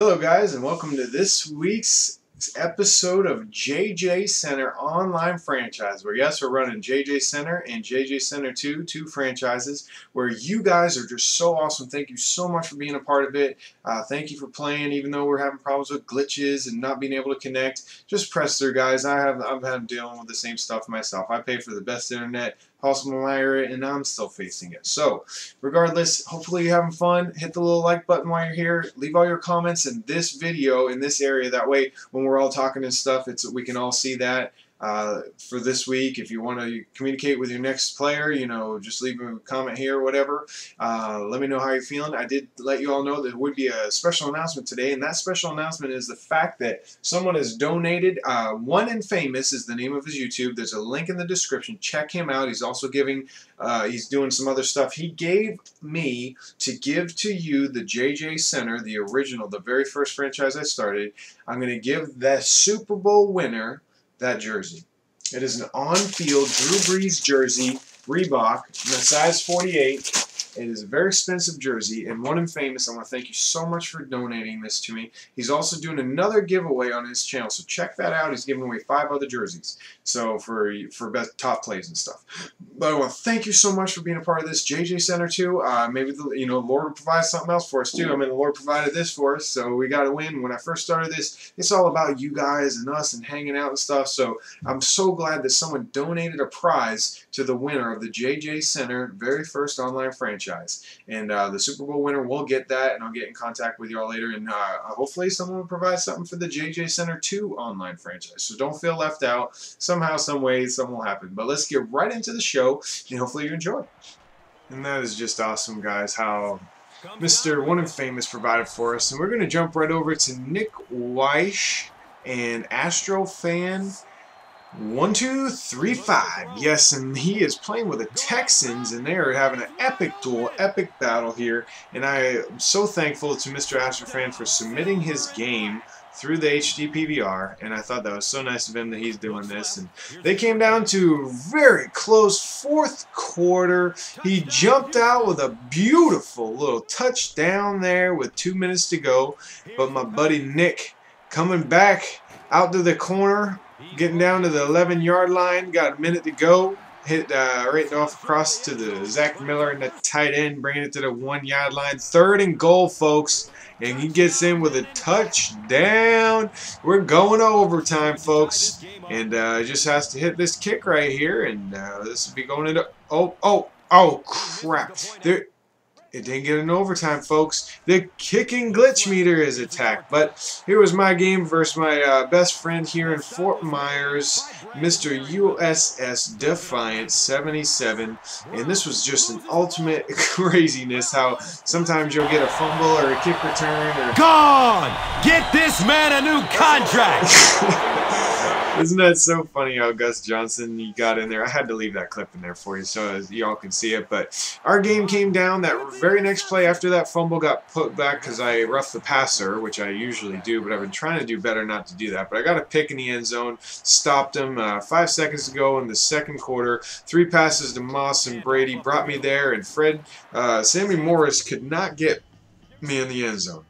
Hello guys, and welcome to this week's episode of JJ Center Online Franchise, where yes, we're running JJ Center and JJ Center 2, two franchises, where you guys are just so awesome. Thank you so much for being a part of it. Thank you for playing, even though we're having problems with glitches and not being able to connect. Just press through, guys. I've been dealing with the same stuff myself. I pay for the best internet possible in my area, and I'm still facing it. So, regardless, hopefully you're having fun. Hit the little like button while you're here. Leave all your comments in this video, in this area. That way, when we're all talking and stuff, we can all see that. For this week, if you want to communicate with your next player, just leave a comment here or whatever. Let me know how you're feeling. I did let you all know there would be a special announcement today, and that special announcement is the fact that someone has donated. One and Famous is the name of his YouTube. There's a link in the description. Check him out. He's also giving, he's doing some other stuff. He gave me to give to you the JJ Center, the original, the very first franchise I started. I'm going to give the Super Bowl winner that jersey. It is an on-field Drew Brees jersey, Reebok, in a size 48. It is a very expensive jersey, and One and Famous, I want to thank you so much for donating this to me. He's also doing another giveaway on his channel, so check that out. He's giving away 5 other jerseys, so for best top plays and stuff. But I want to thank you so much for being a part of this JJ Center 2. Maybe the Lord will provide something else for us too. I mean, the Lord provided this for us, so we got to win. When I first started this, it's all about you guys and us and hanging out and stuff. So I'm so glad that someone donated a prize to the winner of the JJ Center very first online franchise. And the Super Bowl winner will get that, and I'll get in contact with you all later. And hopefully someone will provide something for the JJ Center 2 online franchise. So don't feel left out. Somehow, some way, something will happen. But let's get right into the show, and hopefully you enjoy. And that is just awesome, guys, how Mr. One and Famous provided for us. And we're going to jump right over to Nick Weish and Astro Fan 1235. Yes, and he is playing with the Texans, and they are having an epic duel, epic battle here. And I am so thankful to Mr. Astrofan for submitting his game through the HD PVR, and I thought that was so nice of him that he's doing this. And they came down to very close fourth quarter. He jumped out with a beautiful little touchdown there with 2 minutes to go, but my buddy Nick coming back out to the corner, getting down to the 11-yard line, got a minute to go, hit right off across to the Zach Miller and the tight end, bringing it to the 1-yard line. 3rd and goal, folks, and he gets in with a touchdown. We're going to overtime, folks, and just has to hit this kick right here, and this will be going into oh crap! It didn't get an overtime, folks. The kicking glitch meter is attacked. But here was my game versus my best friend here in Fort Myers, Mr. USS Defiant 77. And this was just an ultimate craziness, how sometimes you'll get a fumble or a kick return. Gone! Get this man a new contract! Isn't that so funny how Gus Johnson, he got in there? I had to leave that clip in there for you so y'all can see it. But our game came down. That very next play after that fumble got put back because I roughed the passer, which I usually do, but I've been trying to do better not to do that. But I got a pick in the end zone, stopped him 5 seconds to go in the second quarter. 3 passes to Moss and Brady brought me there, and Sammy Morris could not get me in the end zone.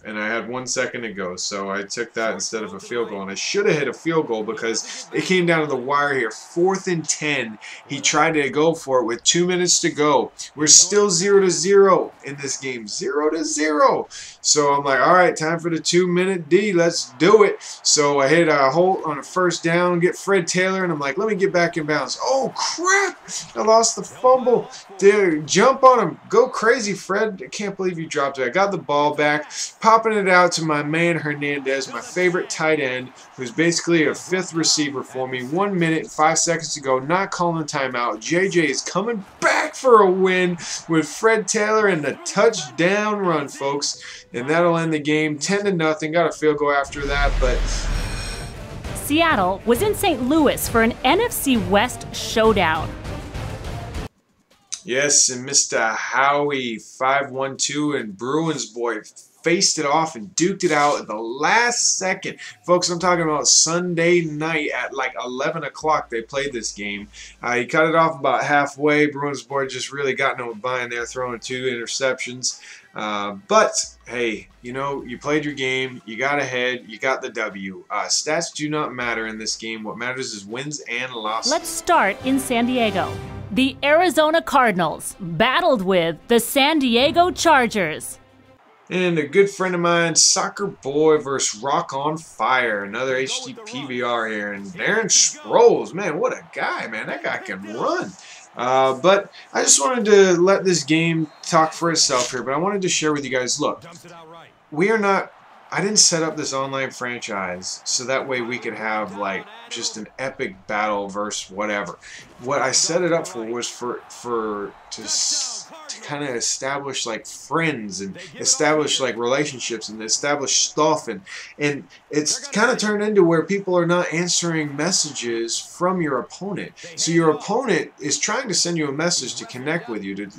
And I had 1 second to go, so I took that instead of a field goal. And I should have hit a field goal because it came down to the wire here. 4th and 10. He tried to go for it with 2 minutes to go. We're still 0-0 in this game. 0-0. So I'm like, all right, time for the 2-minute D. Let's do it. So I hit a Holt on a first down, get Fred Taylor, and I'm like, let me get back in bounds. Oh, crap. I lost the fumble. Dude, jump on him. Go crazy, Fred. I can't believe you dropped it. I got the ball back. Popping it out to my man Hernandez, my favorite tight end, who's basically a 5th receiver for me. 1 minute, 5 seconds to go, not calling timeout. JJ is coming back for a win with Fred Taylor and the touchdown run, folks. And that'll end the game 10-0. Got a field goal after that, but Seattle was in St. Louis for an NFC West showdown. yes, and Mr. Howie 512 and Bruins boy faced it off and duked it out at the last second. Folks, I'm talking about Sunday night at like 11 o'clock they played this game. He cut it off about halfway. Bruins boy just really got no buying there, throwing 2 interceptions. But hey, you know, you played your game, you got ahead, you got the W. Stats do not matter in this game. What matters is wins and losses. Let's start in San Diego. The Arizona Cardinals battled with the San Diego Chargers. And a good friend of mine, Soccer Boy versus Rock on Fire. Another HD PBR here. And Darren Sproles, man, what a guy, man. That guy can run. But I just wanted to let this game talk for itself here. But I wanted to share with you guys, look, we are not... I didn't set up this online franchise so that way we could have like just an epic battle versus whatever. What I set it up for was to kind of establish like friends and establish like relationships and establish stuff, and it's kind of turned into where people are not answering messages from your opponent. So your opponent is trying to send you a message to connect with you, to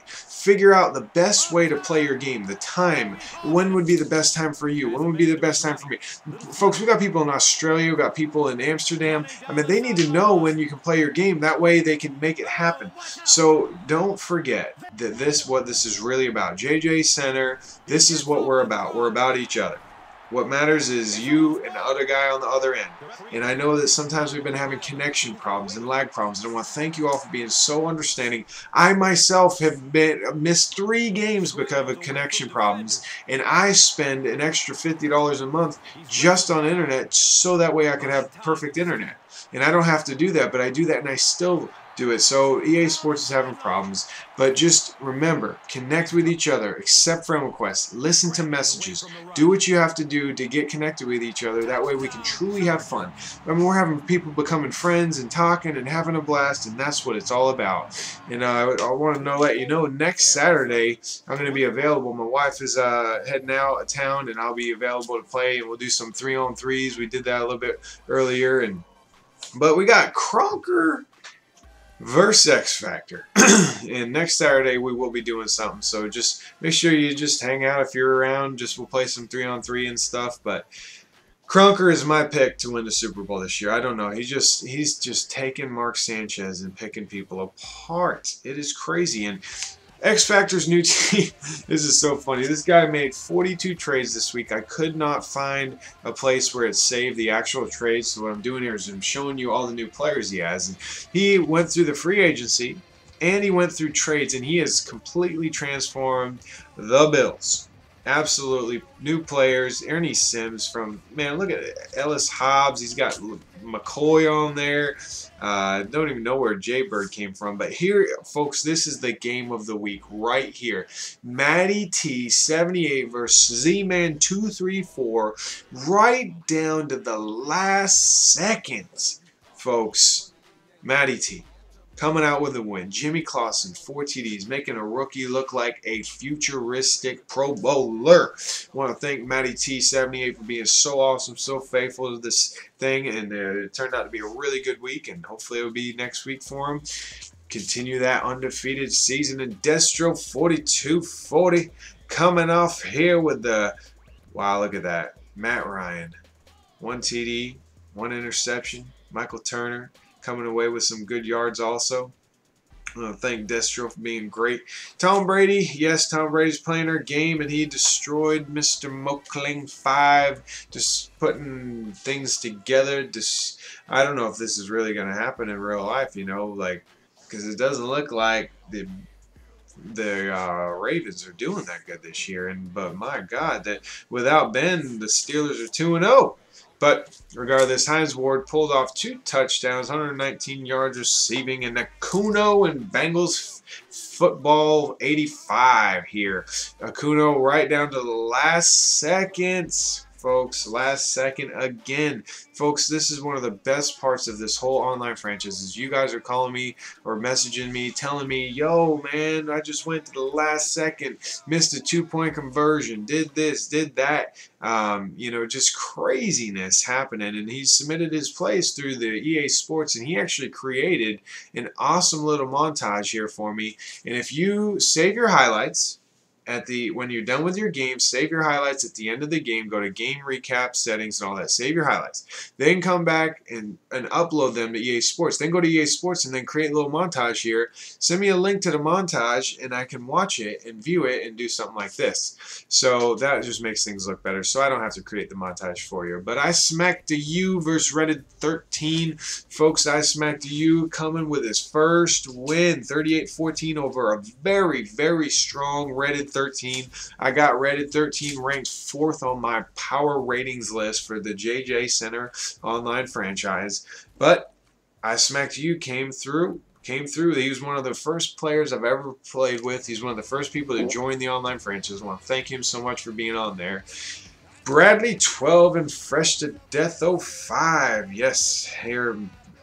figure out the best way to play your game, the time, when would be the best time for you, when would be the best time for me. Folks, we got people in Australia, we got people in Amsterdam. I mean, they need to know when you can play your game. That way they can make it happen. So don't forget that what this is really about. JJ Center, this is what we're about. We're about each other. What matters is you and the other guy on the other end. And I know that sometimes we've been having connection problems and lag problems. And I want to thank you all for being so understanding. I myself have missed 3 games because of connection problems. And I spend an extra $50 a month just on internet so that way I can have perfect internet. And I don't have to do that, but I do that and I still do it. So EA Sports is having problems, but just remember, connect with each other, accept friend requests, listen to messages, do what you have to do to get connected with each other. That way we can truly have fun. I mean, we're having people becoming friends and talking and having a blast, and that's what it's all about. And I want to let you know, next Saturday I'm going to be available. My wife is heading out of town, and I'll be available to play, and we'll do some 3-on-3s. We did that a little bit earlier, but we got Kronker versus X Factor. And next Saturday we will be doing something, so just make sure you just hang out if you're around. We'll play some 3-on-3 and stuff. But Kronker is my pick to win the Super Bowl this year. I don't know, he's just taking Mark Sanchez and picking people apart. It is crazy. And X Factor's new team, this is so funny. This guy made 42 trades this week. I could not find a place where it saved the actual trades. So what I'm doing here is I'm showing you all the new players he has. And he went through the free agency and he went through trades, and he has completely transformed the Bills. Absolutely new players. Ernie Sims from, man, look at it. Ellis Hobbs. He's got McCoy on there. Don't even know where Jaybird came from. But here, folks, this is the game of the week right here. Matty T 78 versus Z-Man 234. Right down to the last seconds, folks. Matty T coming out with a win. Jimmy Clausen, 4 TDs, making a rookie look like a futuristic Pro Bowler. I want to thank Matty T 78 for being so awesome, so faithful to this thing, and it turned out to be a really good week, and hopefully it will be next week for him. Continue that undefeated season. And Destro 4240 coming off here with the, wow, look at that. Matt Ryan, 1 TD, 1 interception. Michael Turner coming away with some good yards also. I want to thank Destro for being great. Tom Brady, yes, Tom Brady's playing our game, and he destroyed Mr. Mokling 5, just putting things together. I don't know if this is really going to happen in real life, you know, like, because it doesn't look like the Ravens are doing that good this year. But my God, that without Ben, the Steelers are 2-0. But regardless, Hines Ward pulled off 2 touchdowns, 119 yards receiving, and Akuno and Bengals football 85 here. Akuno right down to the last seconds. Folks, last second again. Folks, this is one of the best parts of this whole online franchise is you guys are calling me or messaging me, telling me, yo, man, I just went to the last second, missed a 2-point conversion, did this, did that. You know, just craziness happening. And he submitted his plays through the EA Sports, and he actually created an awesome little montage here for me. And if you save your highlights, when you're done with your game, save your highlights at the end of the game. Go to game recap, settings, and all that. Save your highlights. Then come back and upload them to EA Sports. Then go to EA Sports and then create a little montage here. Send me a link to the montage, and I can watch it and view it and do something like this. So that just makes things look better. So I don't have to create the montage for you. But I smacked you versus Reddit 13. Folks, I smacked you coming with his first win, 38-14 over a very, very strong Reddit 13. I got Reddit 13 ranked 4th on my power ratings list for the JJ Center online franchise. But I smacked you, came through. He was one of the first players I've ever played with. He's one of the first people to join the online franchise. I want to thank him so much for being on there. Bradley 12 and Fresh to Death 05. Yes, here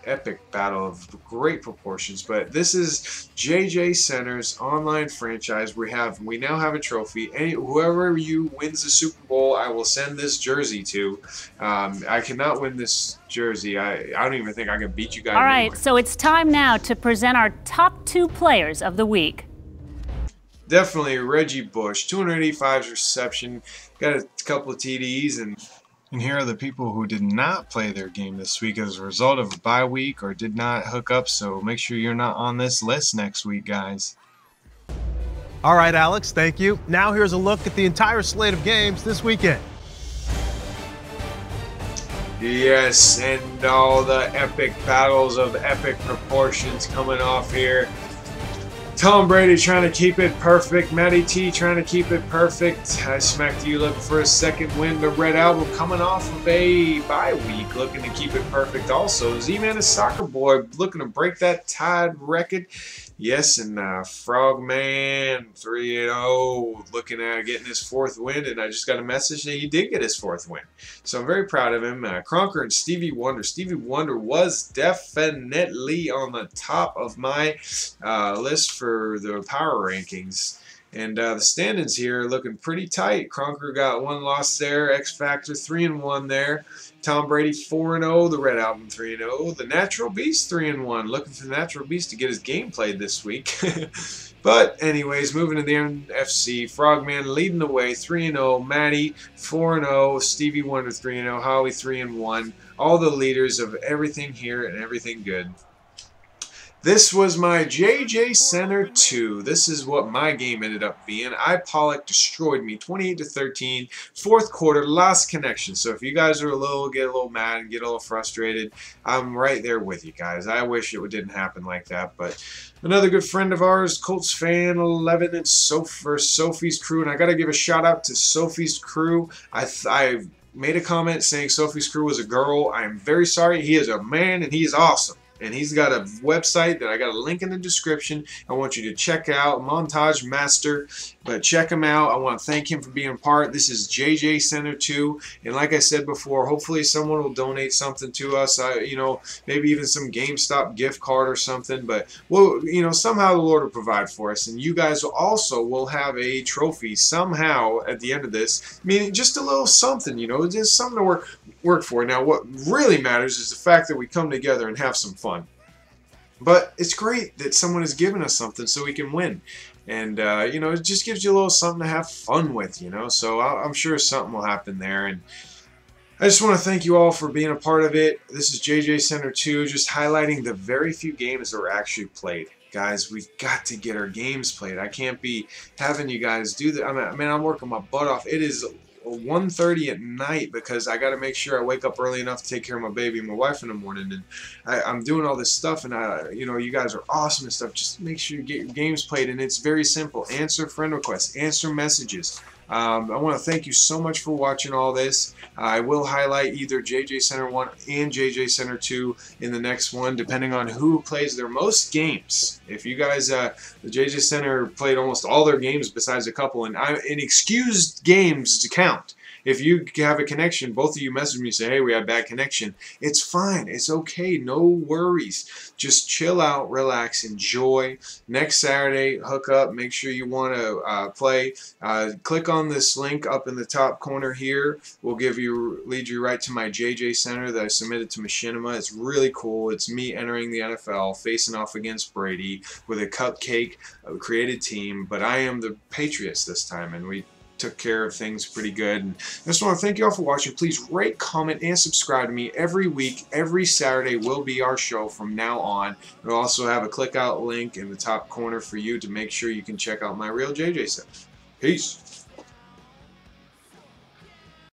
epic battle of great proportions. But this is JJ Center's online franchise. We now have a trophy. Whoever you wins the Super Bowl, I will send this jersey to. I cannot win this jersey. I don't even think I can beat you guys. All right, so it's time now to present our top 2 players of the week. Definitely Reggie Bush, 285 reception, got a couple of TDs, and here are the people who did not play their game this week as a result of a bye week or did not hook up, so make sure you're not on this list next week, guys. All right, Alex, thank you. Now here's a look at the entire slate of games this weekend. Yes, and all the epic battles of epic proportions coming off here. Tom Brady trying to keep it perfect. Matty T trying to keep it perfect. I smacked you looking for a second win. The Red Album coming off of a bye week looking to keep it perfect also. Z-Man is Soccer Boy looking to break that tied record. Yes, and Frogman 3-0 looking at getting his 4th win, and I just got a message that he did get his 4th win. So I'm very proud of him. Cronker and Stevie Wonder. Stevie Wonder was definitely on the top of my list for the power rankings. And the standings here are looking pretty tight. Cronker got 1 loss there. X Factor 3-1 there. Tom Brady 4-0. The Red Album 3-0. The Natural Beast 3-1. Looking for the Natural Beast to get his game played this week. But anyways, moving to the NFC. Frogman leading the way 3-0. Matty 4-0. Stevie Wonder 3-0. Holly 3-1. All the leaders of everything here and everything good. This was my JJ Center 2. This is what my game ended up being. Pollock destroyed me 28-13. 4th quarter, lost connection. So if you guys are get a little mad and get a little frustrated, I'm right there with you guys. I wish it didn't happen like that. But another good friend of ours, Colts fan 11 and Sophie's Crew. And I got to give a shout out to Sophie's Crew. I made a comment saying Sophie's Crew was a girl. I am very sorry. He is a man and he is awesome. And he's got a website that I got a link in the description. I want you to check out, Montage Master. But check him out. I want to thank him for being a part. This is JJ Center 2. And like I said before, hopefully someone will donate something to us. Maybe even some GameStop gift card or something. But, somehow the Lord will provide for us. And you guys will have a trophy somehow at the end of this. I mean, just a little something, just something to work for. Now, what really matters is the fact that we come together and have some fun. But it's great that someone has given us something so we can win. And, it just gives you a little something to have fun with, So I'm sure something will happen there. And I just want to thank you all for being a part of it. This is JJ Center 2, just highlighting the very few games that were actually played. Guys, we've got to get our games played. I can't be having you guys do that. I'm working my butt off. It is 1:30 at night because I got to make sure I wake up early enough to take care of my baby and my wife in the morning, and I'm doing all this stuff, and you guys are awesome and stuff. Just make sure you get your games played, and it's very simple. Answer friend requests, answer messages. I want to thank you so much for watching all this. I will highlight either JJ Center 1 and JJ Center 2 in the next one, depending on who plays their most games. If you guys, the JJ Center played almost all their games besides a couple, and excused games to count. If you have a connection, both of you message me and say, hey, we had bad connection. It's fine. It's okay. No worries. Just chill out, relax, enjoy. Next Saturday, hook up. Make sure you want to play. Click on this link up in the top corner here. We'll lead you right to my JJ Center that I submitted to Machinima. It's really cool. It's me entering the NFL, facing off against Brady with a cupcake created team. But I am the Patriots this time, and we took care of things pretty good. And I just want to thank you all for watching. Please rate, comment, and subscribe to me every week. Every Saturday will be our show from now on. We'll also have a click out link in the top corner for you to make sure you can check out my real JJ Center. Peace.